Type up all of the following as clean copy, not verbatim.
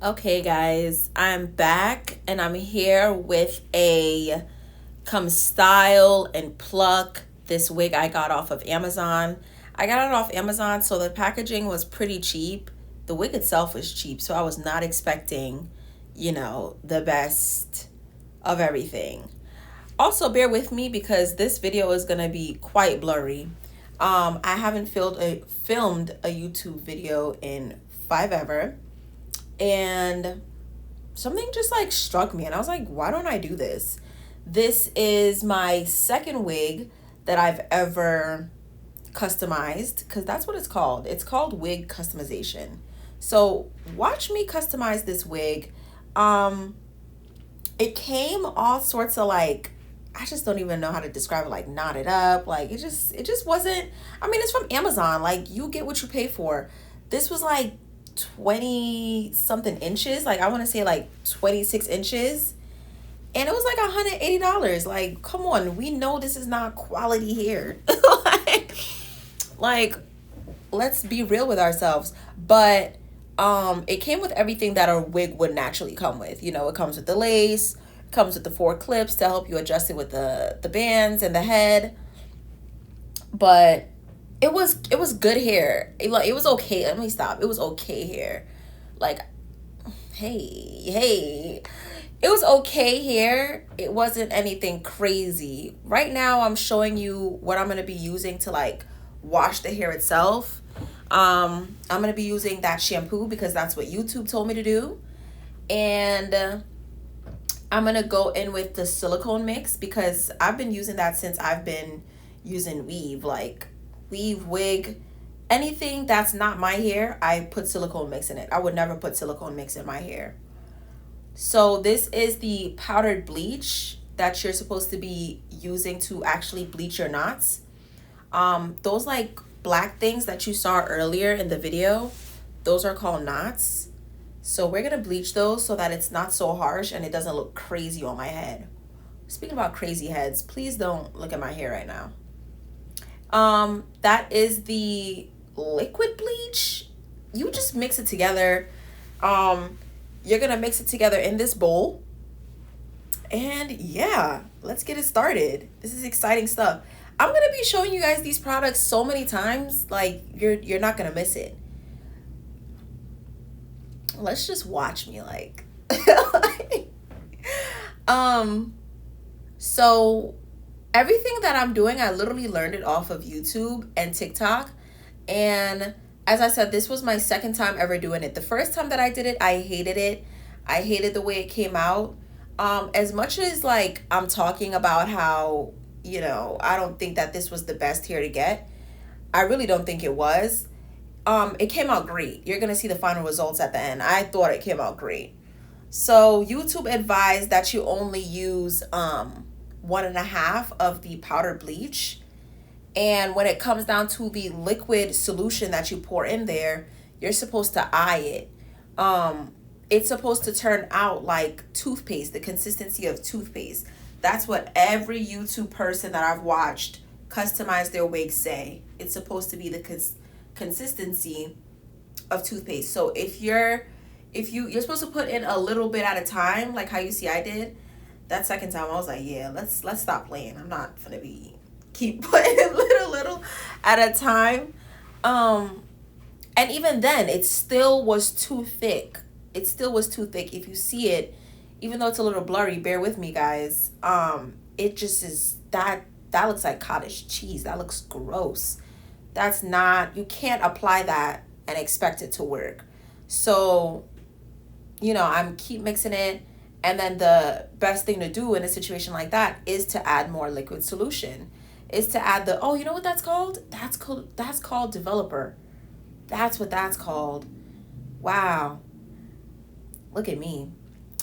Okay, guys, I'm back and I'm here with a Come Style and Pluck. This wig I got off of Amazon. I got it off Amazon, so the packaging was pretty cheap. The wig itself was cheap, so I was not expecting, the best of everything. Also, bear with me because this video is gonna be quite blurry. I haven't filmed a YouTube video in five ever, and something just like struck me and I was like, why don't I do this? This is my second wig that I've ever customized, because that's what it's called. It's called wig customization. So watch me customize this wig. Um it came all sorts of like, I just don't even know how to describe it, like knotted up. Like it just wasn't, I mean, it's from Amazon. Like, you get what you pay for. This was like 20 something inches. Like, I want to say like 26 inches. And it was like $180. Like, come on, we know this is not quality hair. like, like, let's be real with ourselves. But it came with everything that a wig would naturally come with. It comes with the lace, comes with the four clips to help you adjust it with the bands and the head. But it was good hair. It was okay. Let me stop. It was okay hair. Like, hey, it was okay hair. It wasn't anything crazy. Right now I'm showing you what I'm going to be using to like wash the hair itself. I'm going to be using that shampoo because that's what YouTube told me to do. And I'm going to go in with the silicone mix because I've been using that since I've been using weave. Like, weave, wig, anything that's not my hair, I put silicone mix in it. I would never put silicone mix in my hair. So this is the powdered bleach that you're supposed to be using to actually bleach your knots. Those like black things that you saw earlier in the video, those are called knots. So we're gonna bleach those so that it's not so harsh and it doesn't look crazy on my head. Speaking about crazy heads, please don't look at my hair right now. That is the liquid bleach. You just mix it together. Um, you're gonna mix it together in this bowl. And yeah, let's get it started. This is exciting stuff. I'm gonna be showing you guys these products so many times, like you're not gonna miss it. Let's just watch me like um so everything that I'm doing, I literally learned it off of YouTube and TikTok. And as I said, this was my second time ever doing it. The first time that I did it, I hated it. I hated the way it came out. As much as like I'm talking about how, I don't think that this was the best hair to get. I really don't think it was. It came out great. You're gonna see the final results at the end. I thought it came out great. So YouTube advised that you only use one and a half of the powdered bleach. And when it comes down to the liquid solution that you pour in there, you're supposed to eye it. It's supposed to turn out like toothpaste, the consistency of toothpaste. That's what every YouTube person that I've watched customize their wigs say. It's supposed to be the consistency of toothpaste. So if you're supposed to put in a little bit at a time, like how you see I did. That second time I was like, yeah, let's stop playing. I'm not gonna be keep putting in little at a time. Um and even then it still was too thick. It still was too thick. If you see it, even though it's a little blurry, bear with me, guys. It just is that looks like cottage cheese. That looks gross. That's not, you can't apply that and expect it to work. So, I'm keep mixing it. And then the best thing to do in a situation like that is to add more liquid solution. Is to add the, oh, you know what that's called? That's called developer. That's what that's called. Wow. Look at me.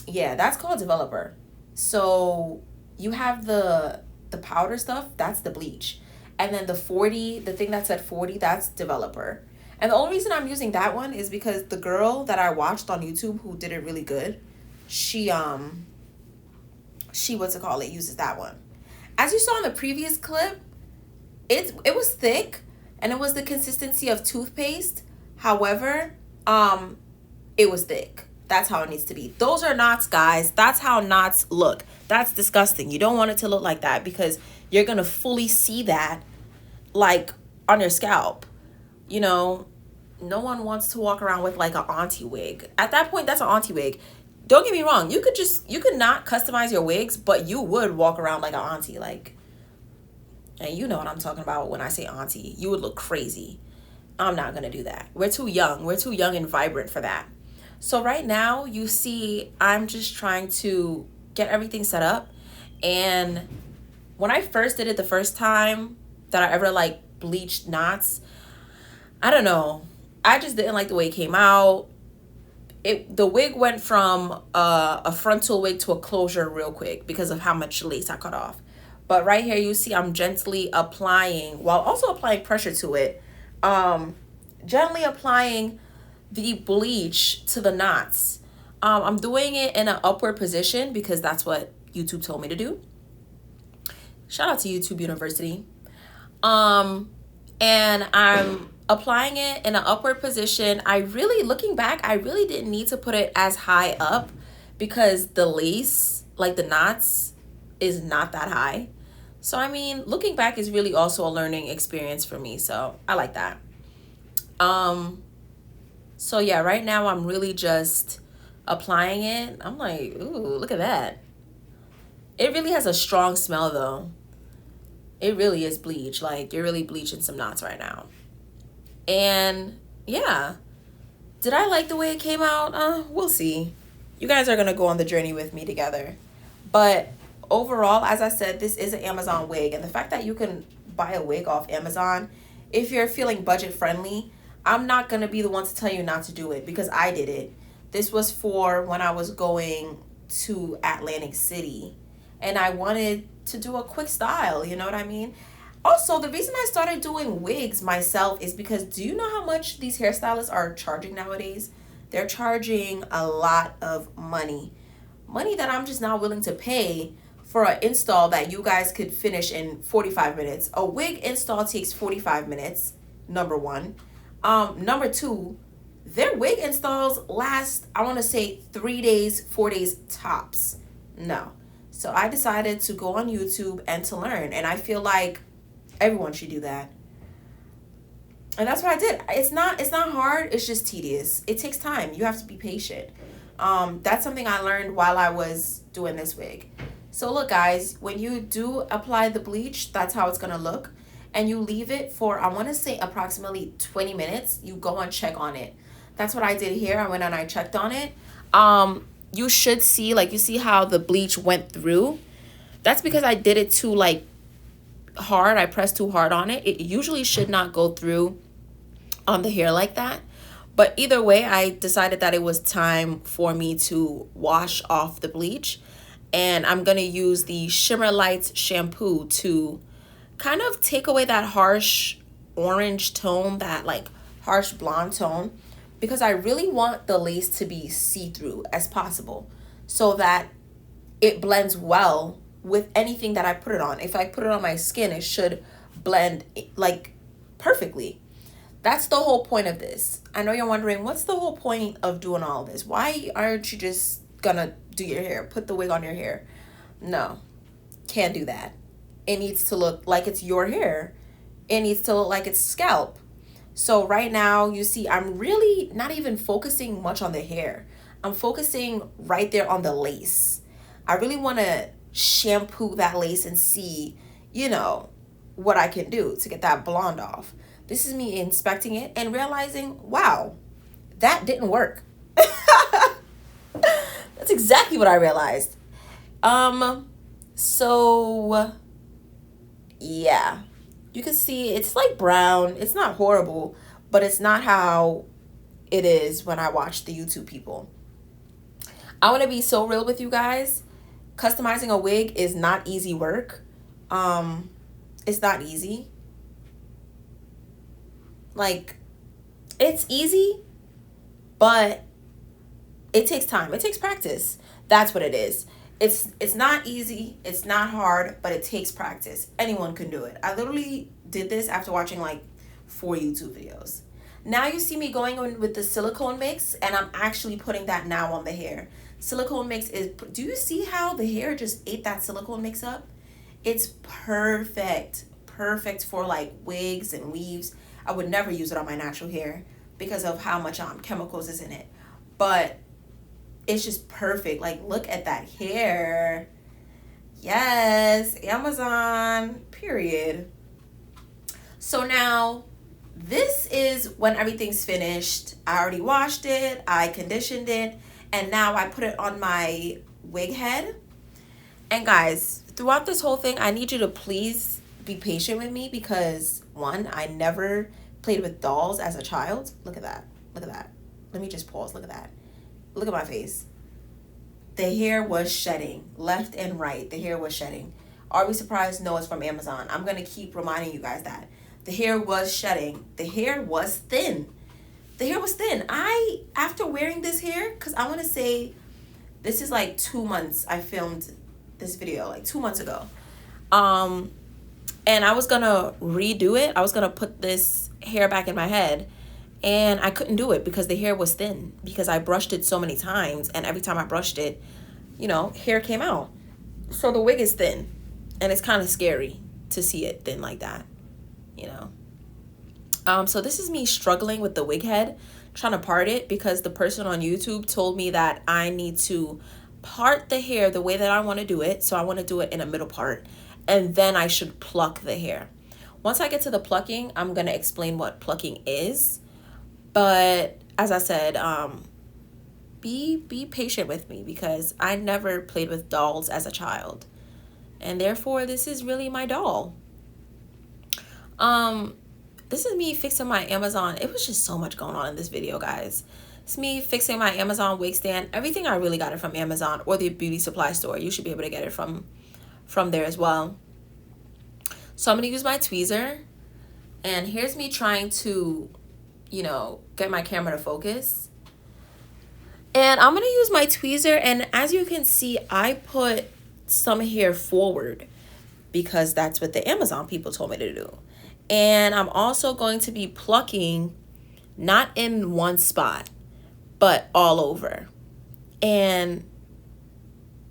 Yeah, that's called developer. So you have the powder stuff, that's the bleach. And then the 40, the thing that said 40, that's developer. And the only reason I'm using that one is because the girl that I watched on YouTube who did it really good, she what's it called? It uses that one. As you saw in the previous clip, it was thick and it was the consistency of toothpaste. However, it was thick. That's how it needs to be. Those are knots, guys. That's how knots look. That's disgusting. You don't want it to look like that because you're going to fully see that like on your scalp. You know, no one wants to walk around with like an auntie wig. At that point, that's an auntie wig. Don't get me wrong. You could not customize your wigs, but you would walk around like an auntie. Like, and you know what I'm talking about when I say auntie. You would look crazy. I'm not going to do that. We're too young. We're too young and vibrant for that. So right now, you see, I'm just trying to get everything set up. And when I first did it the first time that I ever like bleached knots, I don't know. I just didn't like the way it came out. The wig went from a frontal wig to a closure real quick because of how much lace I cut off. But right here, you see I'm gently applying, while also applying pressure to it, gently applying the bleach to the knots. I'm doing it in an upward position because that's what YouTube told me to do. Shout out to YouTube University. And I'm applying it in an upward position. Looking back, I really didn't need to put it as high up because the lace, like the knots, is not that high. So, I mean, looking back is really also a learning experience for me. So I like that. So yeah, right now I'm really just applying it. I'm like, ooh, look at that. It really has a strong smell though. It really is bleach. Like, you're really bleaching some knots right now. And yeah, did I like the way it came out? We'll see. You guys are gonna go on the journey with me together. But overall, as I said, this is an Amazon wig, and the fact that you can buy a wig off Amazon, if you're feeling budget friendly, I'm not gonna be the one to tell you not to do it because I did it. This was for when I was going to Atlantic City and I wanted to do a quick style, you know what I mean? Also, the reason I started doing wigs myself is because do you know how much these hairstylists are charging nowadays? They're charging a lot of money. Money that I'm just not willing to pay for an install that you guys could finish in 45 minutes. A wig install takes 45 minutes, number one. Number two, their wig installs last, I want to say 3 days, 4 days tops. No. So I decided to go on YouTube and to learn. And I feel like everyone should do that. And that's what I did. It's not hard. It's just tedious. It takes time. You have to be patient. That's something I learned while I was doing this wig. So look, guys, when you do apply the bleach, that's how it's going to look. And you leave it for, I want to say approximately 20 minutes. You go and check on it. That's what I did here. I went and I checked on it. You should see, like, you see how the bleach went through. That's because I did it too, like, hard. I pressed too hard on it. It usually should not go through on the hair like that. But either way, I decided that it was time for me to wash off the bleach. And I'm going to use the Shimmer Lights shampoo to kind of take away that harsh orange tone, that like harsh blonde tone, because I really want the lace to be see-through as possible so that it blends well with anything that I put it on. If I put it on my skin, it should blend like perfectly. That's the whole point of this. I know you're wondering, what's the whole point of doing all this? Why aren't you just gonna do your hair, put the wig on your hair? No, can't do that. It needs to look like it's your hair. It needs to look like it's scalp. So right now, you see, I'm really not even focusing much on the hair. I'm focusing right there on the lace. I really want to shampoo that lace and see, you know, what I can do to get that blonde off. This is me inspecting it and realizing, wow, that didn't work. That's exactly what I realized. So yeah, you can see it's like brown. It's not horrible, but it's not how it is when I watch the YouTube people. I want to be so real with you guys. Customizing a wig is not easy work. It's not easy. Like, it's easy, but it takes time. It takes practice. That's what it is. It's not easy. It's not hard, but it takes practice. Anyone can do it. I literally did this after watching like 4 YouTube videos. Now you see me going in with the silicone mix, and I'm actually putting that now on the hair. Silicone mix is, do you see how the hair just ate that silicone mix up? It's perfect. Perfect for like wigs and weaves. I would never use it on my natural hair because of how much chemicals is in it. But it's just perfect. Like, look at that hair. Yes, Amazon, period. So now, this is when everything's finished. I already washed it, I conditioned it, and now I put it on my wig head. And guys, throughout this whole thing, I need you to please be patient with me because, one, I never played with dolls as a child. Look at that. Look at that. Let me just pause. Look at that. Look at my face. The hair was shedding left and right. The hair was shedding. Are we surprised? No, it's from Amazon. I'm going to keep reminding you guys that. The hair was shedding. The hair was thin. The hair was thin. After wearing this hair, because I want to say this is like 2 months I filmed this video, like 2 months ago. And I was going to redo it. I was going to put this hair back in my head. And I couldn't do it because the hair was thin because I brushed it so many times. And every time I brushed it, hair came out. So the wig is thin. And it's kind of scary to see it thin like that, So this is me struggling with the wig head, trying to part it because the person on YouTube told me that I need to part the hair the way that I want to do it. So I want to do it in a middle part. And then I should pluck the hair. Once I get to the plucking, I'm going to explain what plucking is. But as I said, be patient with me because I never played with dolls as a child. And therefore, this is really my doll. This is me fixing my Amazon. It was just so much going on in this video, guys. It's me fixing my Amazon wig stand. Everything I really got it from Amazon or the beauty supply store. You should be able to get it from there as well. So I'm going to use my tweezer. And here's me trying to get my camera to focus. And I'm going to use my tweezer. And as you can see, I put some hair forward because that's what the Amazon people told me to do. And I'm also going to be plucking not in one spot, but all over. And,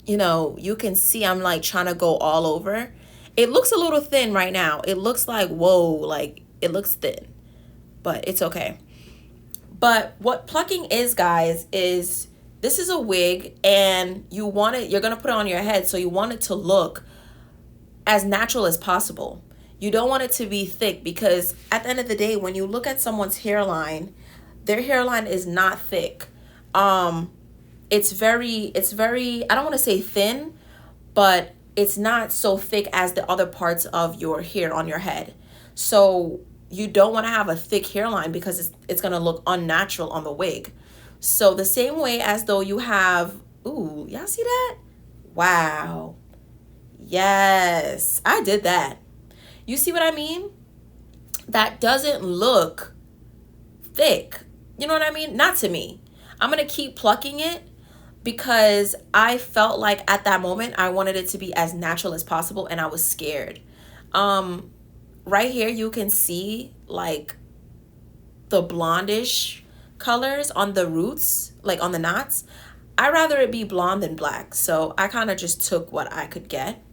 you can see I'm like trying to go all over. It looks a little thin right now. It looks like, whoa, like it looks thin. But it's okay. But what plucking is, guys, is this is a wig and you're going to put it on your head. So you want it to look as natural as possible. You don't want it to be thick because at the end of the day, when you look at someone's hairline, their hairline is not thick. It's very, I don't want to say thin, but it's not so thick as the other parts of your hair on your head. So you don't want to have a thick hairline because it's going to look unnatural on the wig. So the same way as though you have, ooh, y'all see that? Wow. Yes, I did that. You see what I mean? That doesn't look thick. You know what I mean? Not to me. I'm going to keep plucking it because I felt like at that moment I wanted it to be as natural as possible and I was scared. Right here you can see like the blondish colors on the roots, like on the knots. I'd rather it be blonde than black. So I kind of just took what I could get.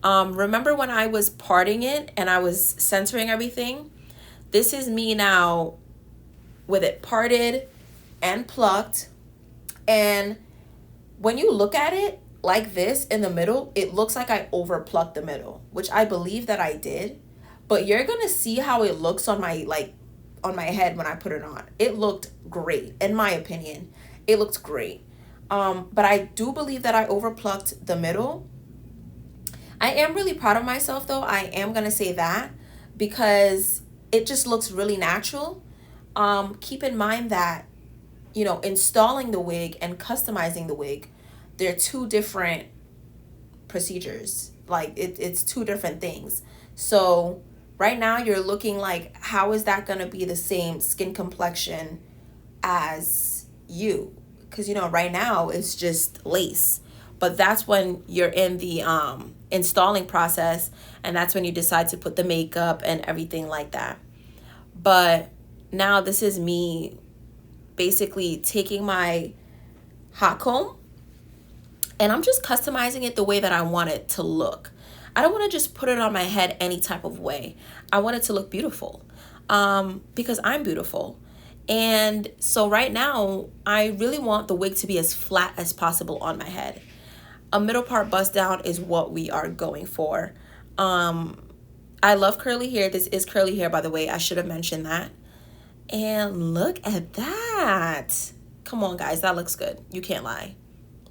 Remember when I was parting it and I was centering everything? This is me now with it parted and plucked. And when you look at it like this in the middle, it looks like I over plucked the middle, which I believe that I did. But you're going to see how it looks on my head when I put it on. It looked great. In my opinion, it looked great. But I do believe that I over plucked the middle. I am really proud of myself though. I am going to say that because it just looks really natural. Keep in mind that, installing the wig and customizing the wig, they're two different procedures. Like it's two different things. So right now you're looking like, how is that going to be the same skin complexion as you? Because, right now it's just lace. But that's when you're in the installing process. And that's when you decide to put the makeup and everything like that. But now this is me basically taking my hot comb and I'm just customizing it the way that I want it to look. I don't want to just put it on my head any type of way. I want it to look beautiful, because I'm beautiful. And so right now, I really want the wig to be as flat as possible on my head. A middle part bust down is what we are going for. I love curly hair. This is curly hair, by the way. I should have mentioned that. And look at that. Come on, guys. That looks good. You can't lie.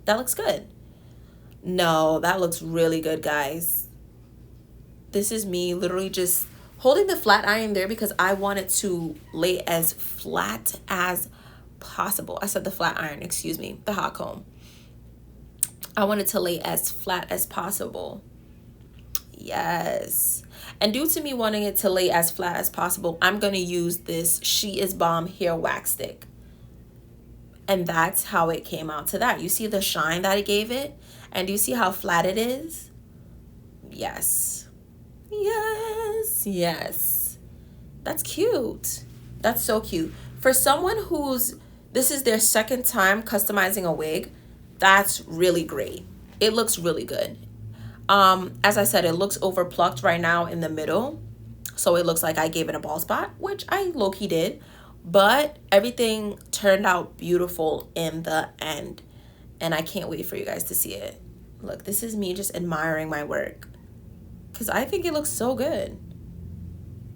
That looks good. No, that looks really good, guys. This is me literally just holding the flat iron there because I want it to lay as flat as possible. I said the flat iron, excuse me, the hot comb. I want it to lay as flat as possible. Yes. And due to me wanting it to lay as flat as possible, I'm going to use this She Is Bomb hair wax stick. And that's how it came out to that. You see the shine that it gave it? And do you see how flat it is? Yes. Yes. Yes. That's cute. That's so cute. For someone this is their second time customizing a wig, that's really great. It looks really good. As I said, it looks over plucked right now in the middle. So it looks like I gave it a bald spot, which I low-key did. But everything turned out beautiful in the end. And I can't wait for you guys to see it. Look, this is me just admiring my work. Because I think it looks so good.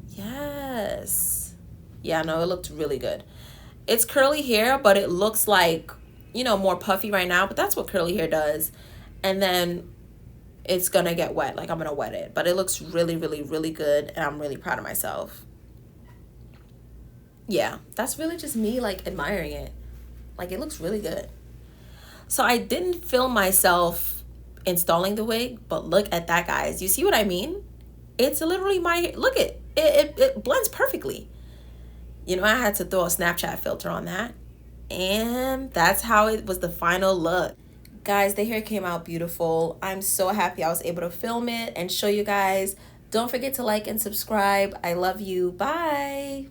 Yes. Yeah, no, it looked really good. It's curly hair, but it looks like, more puffy right now. But that's what curly hair does. And then it's going to get wet. Like, I'm going to wet it. But it looks really, really, really good. And I'm really proud of myself. Yeah, that's really just me, like, admiring it. Like, it looks really good. So I didn't film myself installing the wig, but look at that, guys. You see what I mean? It's literally look at it blends perfectly. I had to throw a Snapchat filter on that. And that's how it was, the final look. Guys, the hair came out beautiful. I'm so happy I was able to film it and show you guys. Don't forget to like and subscribe. I love you. Bye.